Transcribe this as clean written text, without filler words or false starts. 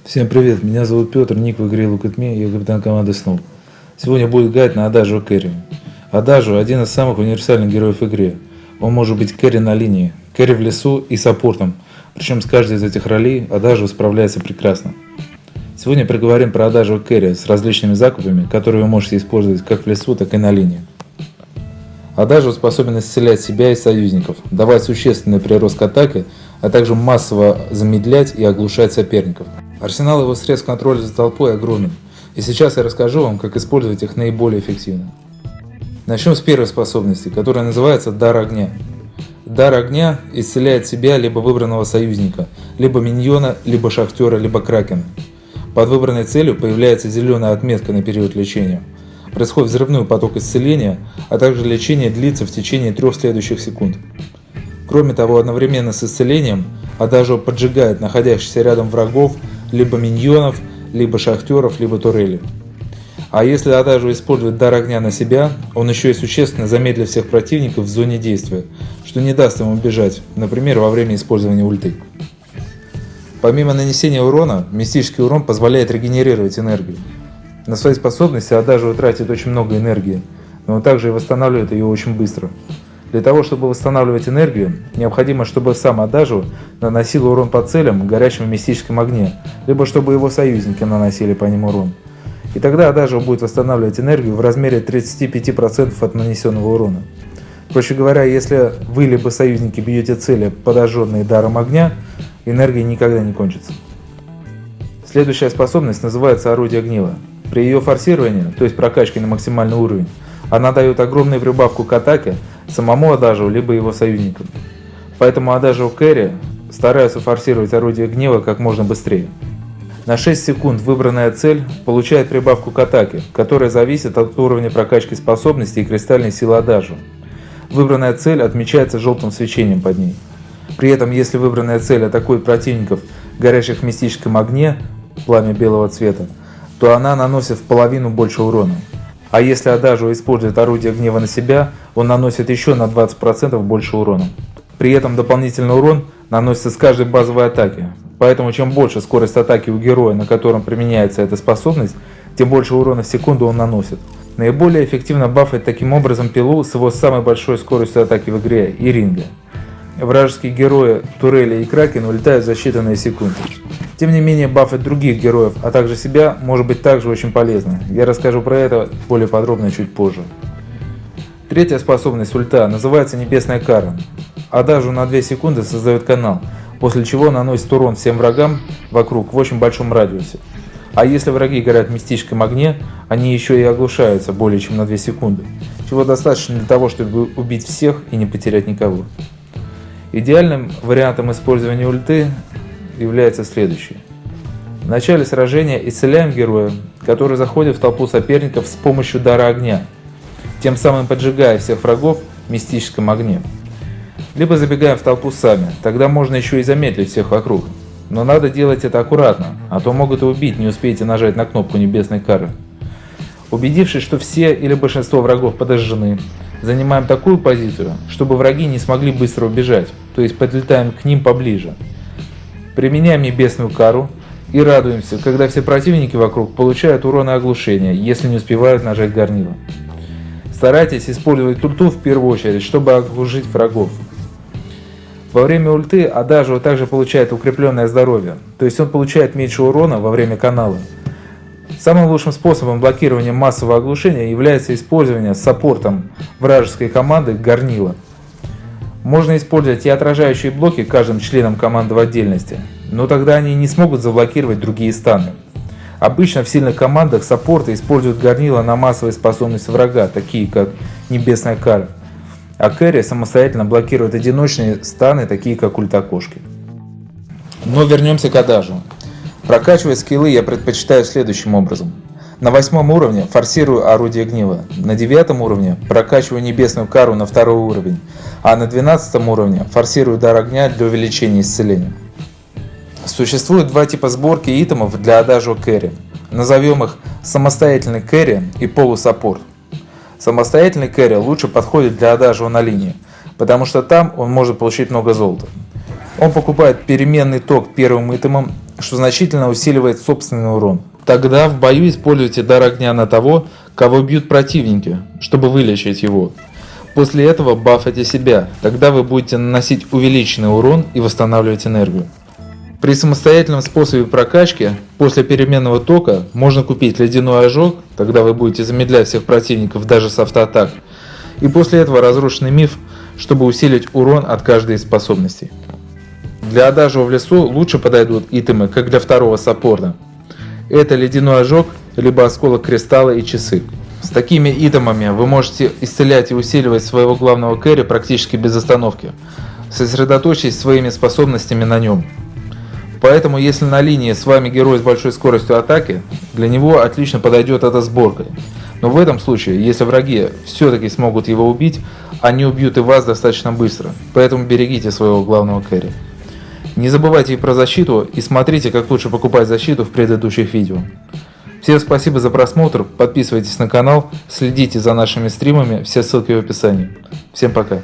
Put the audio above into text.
Всем привет, меня зовут Петр, ник в игре Look at Me, я капитан команды Snow. Сегодня будет гайд на Адажио Керри. Адажио один из самых универсальных героев в игре. Он может быть керри на линии, керри в лесу и саппортом. Причем с каждой из этих ролей Адажио справляется прекрасно. Сегодня поговорим про Адажио Керри с различными закупами, которые вы можете использовать как в лесу, так и на линии. Адажио способен исцелять себя и союзников, давать существенный прирост к атаке, а также массово замедлять и оглушать соперников. Арсенал его средств контроля за толпой огромен, и сейчас я расскажу вам, как использовать их наиболее эффективно. Начнем с первой способности, которая называется Дар огня. Дар огня исцеляет себя либо выбранного союзника, либо миньона, либо шахтера, либо кракена. Под выбранной целью появляется зеленая отметка на период лечения. Происходит взрывной поток исцеления, а также лечение длится в течение 3 следующих секунд. Кроме того, одновременно с исцелением Адажио поджигает находящихся рядом врагов, либо миньонов, либо шахтеров, либо турелей. А если Адажио использует дар огня на себя, он еще и существенно замедлит всех противников в зоне действия, что не даст им убежать, например, во время использования ульты. Помимо нанесения урона, мистический урон позволяет регенерировать энергию. На свои способности Адажио тратит очень много энергии, но он также и восстанавливает ее очень быстро. Для того, чтобы восстанавливать энергию, необходимо, чтобы сам Адажио наносил урон по целям, горящим в мистическом огне, либо чтобы его союзники наносили по ним урон. И тогда Адажио будет восстанавливать энергию в размере 35% от нанесенного урона. Проще говоря, если вы либо союзники бьете цели, подожженные даром огня, энергия никогда не кончится. Следующая способность называется Орудие гнева. При ее форсировании, то есть прокачке на максимальный уровень, она дает огромную прибавку к атаке самому Адажио либо его союзникам. Поэтому Адажио Керри стараются форсировать Орудие гнева как можно быстрее. На 6 секунд выбранная цель получает прибавку к атаке, которая зависит от уровня прокачки способностей и кристальной силы Адажио. Выбранная цель отмечается желтым свечением под ней. При этом, если выбранная цель атакует противников, горящих в мистическом огне, пламя белого цвета, то она наносит в половину больше урона. А если Адажио использует Орудие гнева на себя, он наносит еще на 20% больше урона. При этом дополнительный урон наносится с каждой базовой атаки. Поэтому чем больше скорость атаки у героя, на котором применяется эта способность, тем больше урона в секунду он наносит. Наиболее эффективно бафать таким образом пилу с его самой большой скоростью атаки в игре – Иринга. Вражеские герои, турели и кракен улетают за считанные секунды. Тем не менее, бафать других героев, а также себя, может быть также очень полезно. Я расскажу про это более подробно чуть позже. Третья способность ульта называется Небесная кара. Адажио на 2 секунды создает канал, после чего наносит урон всем врагам вокруг в очень большом радиусе. А если враги горят в мистическом огне, они еще и оглушаются более чем на 2 секунды, чего достаточно для того, чтобы убить всех и не потерять никого. Идеальным вариантом использования ульты является следующее. В начале сражения исцеляем героя, который заходит в толпу соперников с помощью дара огня, тем самым поджигая всех врагов в мистическом огне. Либо забегаем в толпу сами, тогда можно еще и замедлить всех вокруг. Но надо делать это аккуратно, а то могут и убить, не успеете нажать на кнопку Небесной кары. Убедившись, что все или большинство врагов подожжены, занимаем такую позицию, чтобы враги не смогли быстро убежать, то есть подлетаем к ним поближе. Применяем Небесную кару и радуемся, когда все противники вокруг получают урон и оглушение, если не успевают нажать горнило. Старайтесь использовать ульту в первую очередь, чтобы оглушить врагов. Во время ульты Адажио также получает укрепленное здоровье, то есть он получает меньше урона во время канала. Самым лучшим способом блокирования массового оглушения является использование саппортом вражеской команды горнила. Можно использовать и отражающие блоки каждым членом команды в отдельности, но тогда они не смогут заблокировать другие станы. Обычно в сильных командах саппорты используют горнила на массовые способности врага, такие как Небесная кара, а керри самостоятельно блокирует одиночные станы, такие как ульта кошки. Но вернемся к Адажио. Прокачивать скиллы я предпочитаю следующим образом. На 8 уровне форсирую Орудие гнева, на 9 уровне прокачиваю Небесную кару на 2 уровень, а на 12 уровне форсирую дар огня для увеличения исцеления. Существует 2 типа сборки итемов для Адажио Керри. Назовем их самостоятельный керри и полусаппорт. Самостоятельный керри лучше подходит для Адажио на линии, потому что там он может получить много золота. Он покупает переменный ток первым итемом что значительно усиливает собственный урон. Тогда в бою используйте дар огня на того, кого бьют противники, чтобы вылечить его. После этого бафайте себя, тогда вы будете наносить увеличенный урон и восстанавливать энергию. При самостоятельном способе прокачки, после переменного тока, можно купить ледяной ожог, тогда вы будете замедлять всех противников даже с автоатак, и после этого разрушенный миф, чтобы усилить урон от каждой из способностей. Для адажио в лесу лучше подойдут итемы, как для второго саппорта. Это ледяной ожог, либо осколок кристалла и часы. С такими итемами вы можете исцелять и усиливать своего главного кэри практически без остановки, сосредоточьтесь своими способностями на нем. Поэтому если на линии с вами герой с большой скоростью атаки, для него отлично подойдет эта сборка. Но в этом случае, если враги все-таки смогут его убить, они убьют и вас достаточно быстро, поэтому берегите своего главного кэри. Не забывайте и про защиту, и смотрите, как лучше покупать защиту в предыдущих видео. Всем спасибо за просмотр, подписывайтесь на канал, следите за нашими стримами, все ссылки в описании. Всем пока.